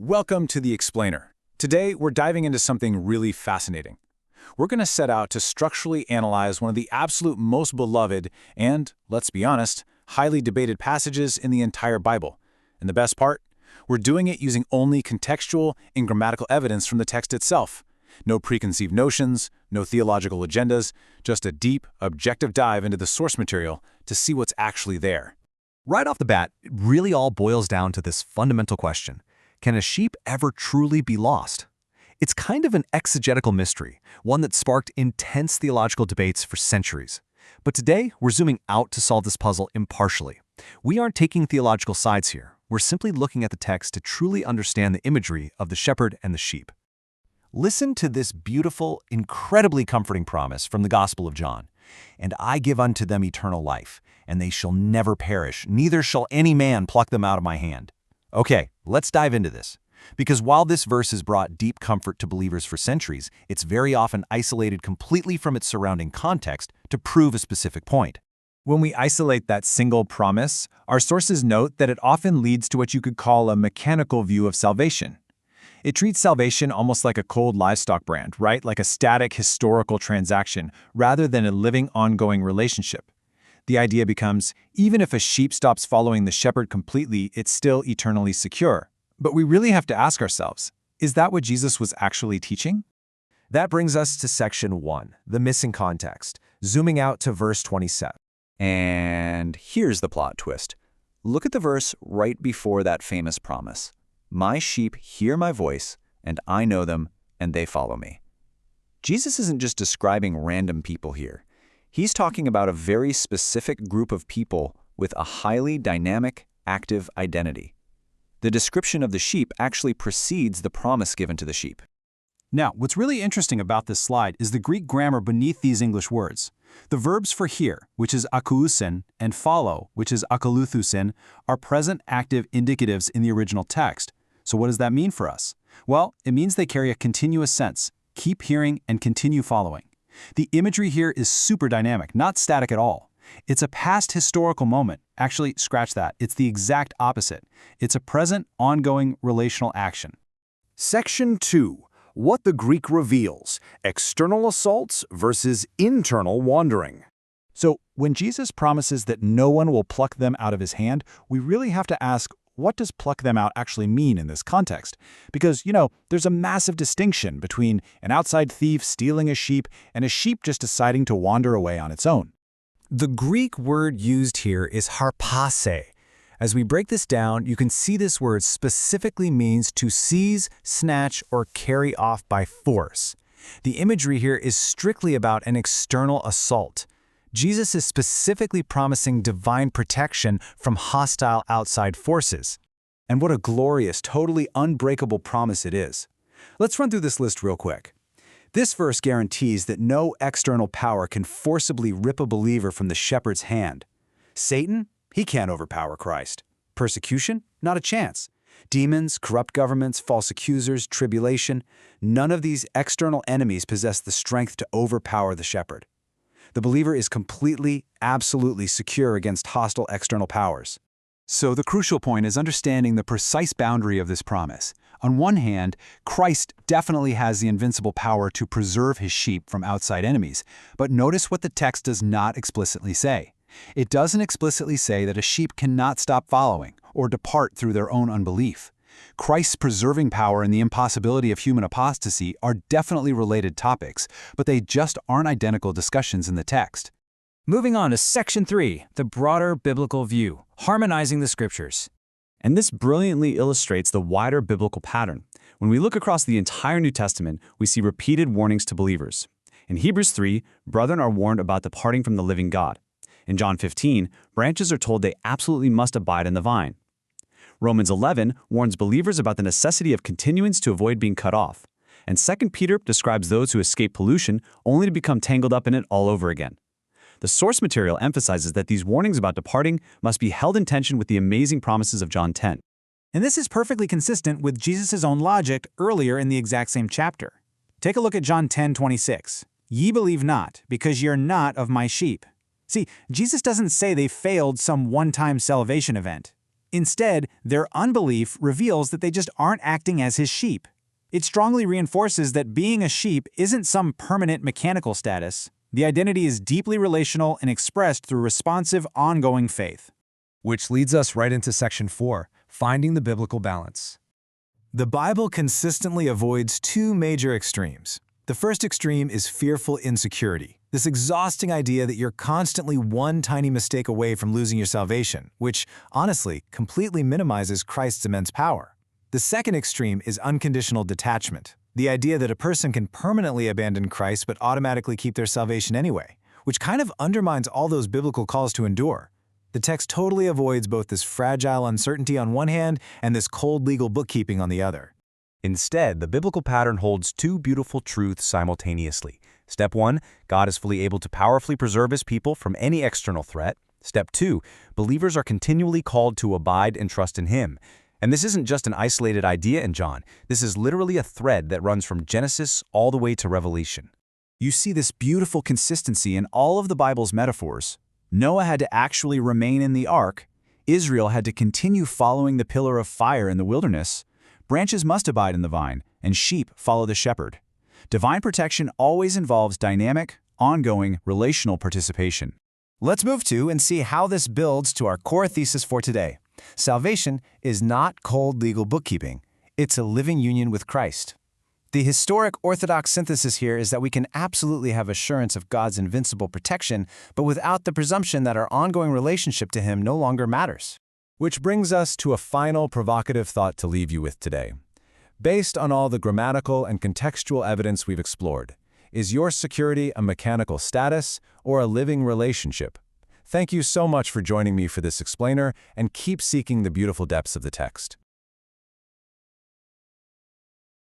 Welcome to The Explainer. Today, we're diving into something really fascinating. We're going to set out to structurally analyze one of the absolute most beloved and, let's be honest, highly debated passages in the entire Bible. And the best part? We're doing it using only contextual and grammatical evidence from the text itself. No preconceived notions, no theological agendas, just a deep, objective dive into the source material to see what's actually there. Right off the bat, it really all boils down to this fundamental question. Can a sheep ever truly be lost? It's kind of an exegetical mystery, one that sparked intense theological debates for centuries. But today, we're zooming out to solve this puzzle impartially. We aren't taking theological sides here. We're simply looking at the text to truly understand the imagery of the shepherd and the sheep. Listen to this beautiful, incredibly comforting promise from the Gospel of John. "And I give unto them eternal life, and they shall never perish, neither shall any man pluck them out of my hand." Okay, let's dive into this. Because while this verse has brought deep comfort to believers for centuries, it's very often isolated completely from its surrounding context to prove a specific point. When we isolate that single promise, our sources note that it often leads to what you could call a mechanical view of salvation. It treats salvation almost like a cold livestock brand, right? Like a static historical transaction, rather than a living, ongoing relationship. The idea becomes, even if a sheep stops following the shepherd completely, it's still eternally secure. But we really have to ask ourselves, is that what Jesus was actually teaching? That brings us to section 1, the missing context, zooming out to verse 27. And here's the plot twist. Look at the verse right before that famous promise. "My sheep hear my voice, and I know them, and they follow me." Jesus isn't just describing random people here. He's talking about a very specific group of people with a highly dynamic, active identity. The description of the sheep actually precedes the promise given to the sheep. Now, what's really interesting about this slide is the Greek grammar beneath these English words. The verbs for hear, which is akousin, and follow, which is akouluthusin, are present active indicatives in the original text. So what does that mean for us? Well, it means they carry a continuous sense. Keep hearing and continue following. The imagery here is super dynamic, not static at all. It's a past historical moment. Actually, scratch that. It's the exact opposite. It's a present, ongoing relational action. Section 2. What the Greek reveals. External assaults versus internal wandering. So, when Jesus promises that no one will pluck them out of his hand, we really have to ask, what does pluck them out actually mean in this context? Because, there's a massive distinction between an outside thief stealing a sheep and a sheep just deciding to wander away on its own. The Greek word used here is harpase. As we break this down, you can see this word specifically means to seize, snatch, or carry off by force. The imagery here is strictly about an external assault. Jesus is specifically promising divine protection from hostile outside forces. And what a glorious, totally unbreakable promise it is. Let's run through this list real quick. This verse guarantees that no external power can forcibly rip a believer from the shepherd's hand. Satan? He can't overpower Christ. Persecution? Not a chance. Demons, corrupt governments, false accusers, tribulation, none of these external enemies possess the strength to overpower the shepherd. The believer is completely, absolutely secure against hostile external powers. So the crucial point is understanding the precise boundary of this promise. On one hand, Christ definitely has the invincible power to preserve his sheep from outside enemies. But notice what the text does not explicitly say. It doesn't explicitly say that a sheep cannot stop following or depart through their own unbelief. Christ's preserving power and the impossibility of human apostasy are definitely related topics, but they just aren't identical discussions in the text. Moving on to Section 3, the broader biblical view, harmonizing the scriptures. And this brilliantly illustrates the wider biblical pattern. When we look across the entire New Testament, we see repeated warnings to believers. In Hebrews 3, brethren are warned about departing from the living God. In John 15, branches are told they absolutely must abide in the vine. Romans 11 warns believers about the necessity of continuance to avoid being cut off. And 2 Peter describes those who escape pollution only to become tangled up in it all over again. The source material emphasizes that these warnings about departing must be held in tension with the amazing promises of John 10. And this is perfectly consistent with Jesus' own logic earlier in the exact same chapter. Take a look at John 10:26. "Ye believe not, because ye are not of my sheep." See, Jesus doesn't say they failed some one-time salvation event. Instead, their unbelief reveals that they just aren't acting as his sheep. It strongly reinforces that being a sheep isn't some permanent mechanical status. The identity is deeply relational and expressed through responsive, ongoing faith. Which leads us right into section 4, finding the biblical balance. The Bible consistently avoids two major extremes. The first extreme is fearful insecurity, this exhausting idea that you're constantly one tiny mistake away from losing your salvation, which, honestly, completely minimizes Christ's immense power. The second extreme is unconditional detachment, the idea that a person can permanently abandon Christ but automatically keep their salvation anyway, which kind of undermines all those biblical calls to endure. The text totally avoids both this fragile uncertainty on one hand and this cold legal bookkeeping on the other. Instead, the biblical pattern holds two beautiful truths simultaneously. Step 1, God is fully able to powerfully preserve his people from any external threat. Step 2, believers are continually called to abide and trust in him. And this isn't just an isolated idea in John. This is literally a thread that runs from Genesis all the way to Revelation. You see this beautiful consistency in all of the Bible's metaphors. Noah had to actually remain in the ark. Israel had to continue following the pillar of fire in the wilderness. Branches must abide in the vine, and sheep follow the shepherd. Divine protection always involves dynamic, ongoing, relational participation. Let's move to and see how this builds to our core thesis for today. Salvation is not cold legal bookkeeping. It's a living union with Christ. The historic Orthodox synthesis here is that we can absolutely have assurance of God's invincible protection, but without the presumption that our ongoing relationship to him no longer matters. Which brings us to a final provocative thought to leave you with today. Based on all the grammatical and contextual evidence we've explored, is your security a mechanical status or a living relationship? Thank you so much for joining me for this explainer, and keep seeking the beautiful depths of the text.